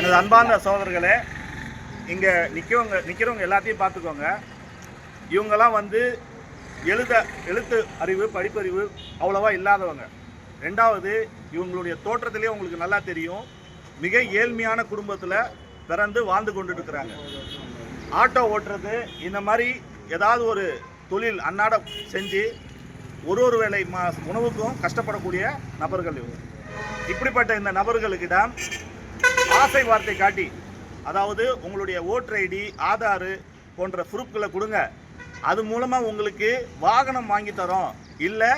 எனது அன்பார்ந்த சகோதரர்களே, இங்கே நிற்கிறவங்க எல்லாத்தையும் பார்த்துக்கோங்க. இவங்கெல்லாம் வந்து எழுத்து அறிவு படிப்பறிவு அவ்வளோவா இல்லாதவங்க. ரெண்டாவது, இவங்களுடைய தோற்றத்திலே உங்களுக்கு நல்லா தெரியும், மிக ஏழ்மையான குடும்பத்தில் பிறந்து வாழ்ந்து கொண்டு இருக்கிறாங்க. ஆட்டோ ஓட்டுறது, இந்த மாதிரி ஏதாவது ஒரு தொழில் அன்னாடம் செஞ்சு ஒரு வேளை உணவுக்கும் கஷ்டப்படக்கூடிய நபர்கள் இவங்க. இப்படிப்பட்ட இந்த நபர்களுக்கிடம் ஆசை வார்த்தை காட்டி, அதாவது உங்களுடைய ஓட்டர் ஐடி, ஆதார் போன்ற ப்ரூஃப்களை கொடுங்க, அது மூலமாக உங்களுக்கு வாகனம் வாங்கி தரோம், இல்லை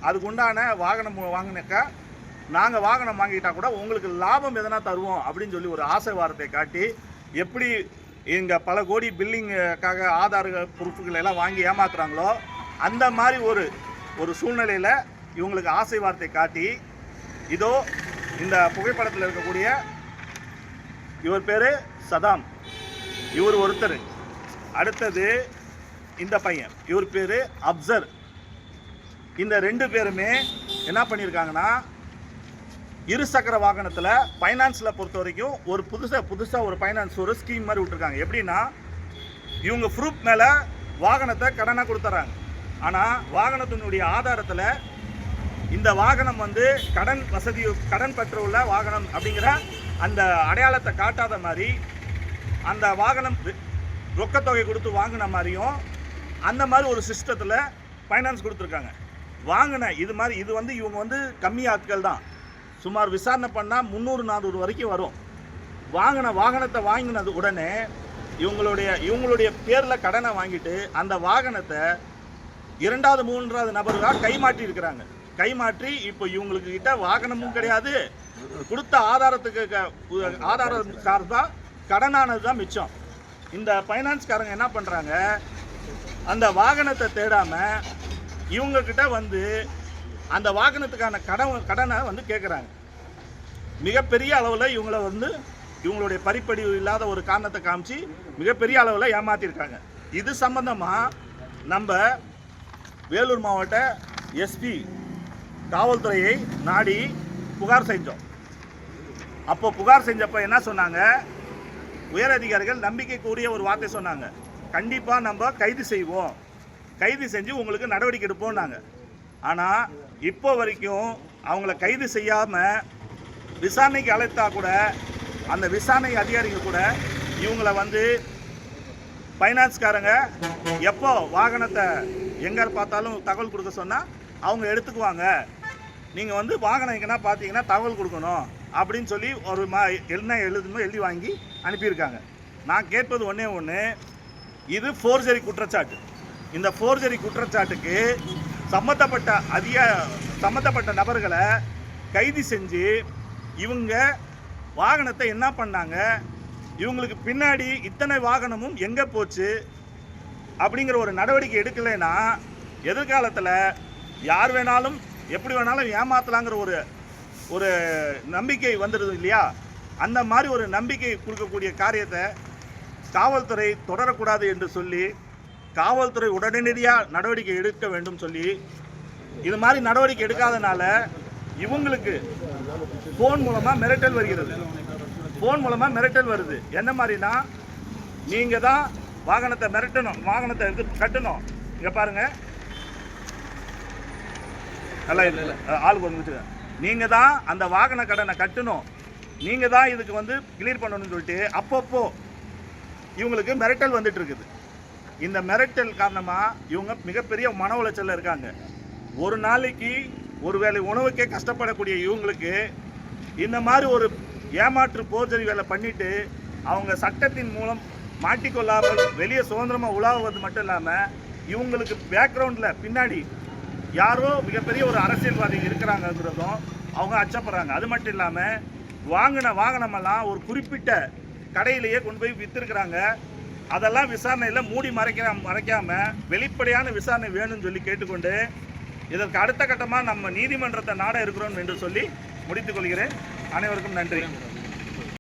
அதுக்கு உண்டான வாகனம் வாங்கினாக்கா நாங்கள் வாகனம் வாங்கிட்டா கூட உங்களுக்கு லாபம் எதனா தருவோம் அப்படின்னு சொல்லி ஒரு ஆசை வார்த்தை காட்டி, எப்படி இங்கே பல கோடி பில்லிங்காக ஆதார் ப்ரூஃப்கள் எல்லாம் வாங்கி ஏமாத்துறாங்களோ அந்த மாதிரி ஒரு சூழ்நிலையில் இவங்களுக்கு ஆசை வார்த்தை காட்டி, இதோ இந்த புகைப்படத்தில் இருக்கக்கூடிய இவர் பேர் சதாம், இவர் ஒருத்தர். அடுத்தது இந்த பையன், இவர் பேர் அப்சர். இந்த ரெண்டு பேருமே என்ன பண்ணியிருக்காங்கன்னா, இருசக்கர வாகனத்தில் ஃபைனான்ஸில் பொறுத்த வரைக்கும் ஒரு புதுசாக ஒரு ஃபைனான்ஸ் ஒரு ஸ்கீம் மாதிரி விட்டுருக்காங்க. எப்படின்னா, இவங்க ப்ரூஃப் மேலே வாகனத்தை கடனாக கொடுத்துட்றாங்க. ஆனால் வாகனத்தினுடைய ஆதாரத்தில் இந்த வாகனம் வந்து கடன் பெற்றுள்ள வாகனம் அப்படிங்கிற அந்த அடையாளத்தை காட்டாத மாதிரி, அந்த வாகனம் ரொக்கத்தொகை கொடுத்து வாங்கின மாதிரியும் அந்த மாதிரி ஒரு சிஸ்டத்தில் ஃபைனான்ஸ் கொடுத்துருக்காங்க. இது வந்து இவங்க வந்து கம்மி ஆட்கள் தான். சுமார் விசாரணை பண்ணால் 300-400 வரைக்கும் வரும். வாகனத்தை வாங்கினது உடனே இவங்களுடைய பேரில் கடனை வாங்கிட்டு அந்த வாகனத்தை 2வது 3வது நபர்களாக கைமாற்றி இருக்கிறாங்க. கைமாற்றி இப்போ இவங்களுக்கு கிட்ட வாகனமும் கிடையாது, கொடுத்த ஆதாரம் சார்ந்தா கடனானது தான் மிச்சம். இந்த ஃபைனான்ஸ்காரங்க என்ன பண்ணுறாங்க, அந்த வாகனத்தை தேடாமல் இவங்கக்கிட்ட வந்து அந்த வாகனத்துக்கான கடனை வந்து கேட்குறாங்க. மிகப்பெரிய அளவில் இவங்களுடைய படிப்பறிவு இல்லாத ஒரு காரணத்தை காமிச்சு மிகப்பெரிய அளவில் ஏமாற்றிருக்காங்க. இது சம்பந்தமாக நம்ம வேலூர் மாவட்ட எஸ்பி காவல்துறையை நாடி புகார் செஞ்சோம். அப்போ புகார் செஞ்சப்போ என்ன சொன்னாங்க, உயர் அதிகாரிகள் நம்பிக்கைக்குரிய ஒரு வார்த்தை சொன்னாங்க, கண்டிப்பாக நம்ம கைது செய்வோம், கைது செஞ்சு உங்களுக்கு நடவடிக்கை எடுப்போம்னாங்க. ஆனால் இப்போ வரைக்கும் அவங்கள கைது செய்யாமல் விசாரணைக்கு அழைத்தா கூட அந்த விசாரணை அதிகாரிகள் கூட இவங்களை வந்து ஃபைனான்ஸ்காரங்க எப்போ வாகனத்தை எங்கே பார்த்தாலும் தகவல் கொடுக்க சொன்னால் அவங்க எடுத்துக்குவாங்க, நீங்கள் வந்து வாகனம் எங்கன்னா பார்த்தீங்கன்னா தகவல் கொடுக்கணும் அப்படின்னு சொல்லி ஒரு எழுதி வாங்கி அனுப்பியிருக்காங்க. நான் கேட்பது ஒன்று, இது ஃபோர்ஜரி குற்றச்சாட்டு. இந்த ஃபோர்ஜரி குற்றச்சாட்டுக்கு சம்மந்தப்பட்ட நபர்களை கைது செஞ்சு இவங்க வாகனத்தை என்ன பண்ணாங்க, இவங்களுக்கு பின்னாடி இத்தனை வாகனமும் எங்கே போச்சு அப்படிங்கிற ஒரு நடவடிக்கை எடுக்கலைன்னா எதிர்காலத்தில் யார் வேணாலும் எப்படி வேணாலும் ஏமாத்தலாங்கிற ஒரு நம்பிக்கை வந்துடுது இல்லையா? அந்த மாதிரி ஒரு நம்பிக்கை கொடுக்கக்கூடிய காரியத்தை காவல்துறை தொடரக்கூடாது என்று சொல்லி காவல்துறை உடனடியாக நடவடிக்கை எடுக்க வேண்டும் சொல்லி, இது மாதிரி நடவடிக்கை எடுக்காதனால இவங்களுக்கு ஃபோன் மூலமாக மிரட்டல் வருது. என்ன மாதிரினா, நீங்கள் தான் வாகனத்தை மிரட்டணும், வாகனத்தை கட்டணும். இங்கே பாருங்கள், நல்லா இல்லை ஆளுக்கு வந்துட்டு, நீங்கள் தான் அந்த வாகன கடனை கட்டணும், நீங்கள் தான் இதுக்கு வந்து கிளியர் பண்ணணும்னு சொல்லிட்டு அப்பப்போ இவங்களுக்கு மிரட்டல் வந்துட்டு இருக்குது. இந்த மிரட்டல் காரணமாக இவங்க மிகப்பெரிய மன உளைச்சலில் இருக்காங்க. ஒரு நாளைக்கு ஒரு வேளை உணவுக்கே கஷ்டப்படக்கூடிய இவங்களுக்கு இந்த மாதிரி ஒரு ஏமாற்று போர்ஜரி வேலை பண்ணிவிட்டு அவங்க சட்டத்தின் மூலம் மாட்டிக்கொள்ளாமல் வெளியே சுதந்திரமாக உலாவுவது மட்டும் இல்லாமல் இவங்களுக்கு பேக்ரவுண்டில் பின்னாடி யாரோ மிகப்பெரிய ஒரு அரசியல்வாதி இருக்கிறாங்கிறதும் அவங்க அச்சப்படுறாங்க. அது மட்டும் இல்லாமல் வாங்கின வாகனமெல்லாம் ஒரு குறிப்பிட்ட கடையிலேயே கொண்டு போய் விற்றுருக்குறாங்க. அதெல்லாம் விசாரணையில் மூடி மறைக்காமல் வெளிப்படையான விசாரணை வேணும்னு சொல்லி கேட்டுக்கொண்டு, இதற்கு அடுத்த கட்டமாக நம்ம நீதிமன்றத்தை நாட இருக்கிறோம் என்று சொல்லி முடித்துக்கொள்கிறேன். அனைவருக்கும் நன்றி.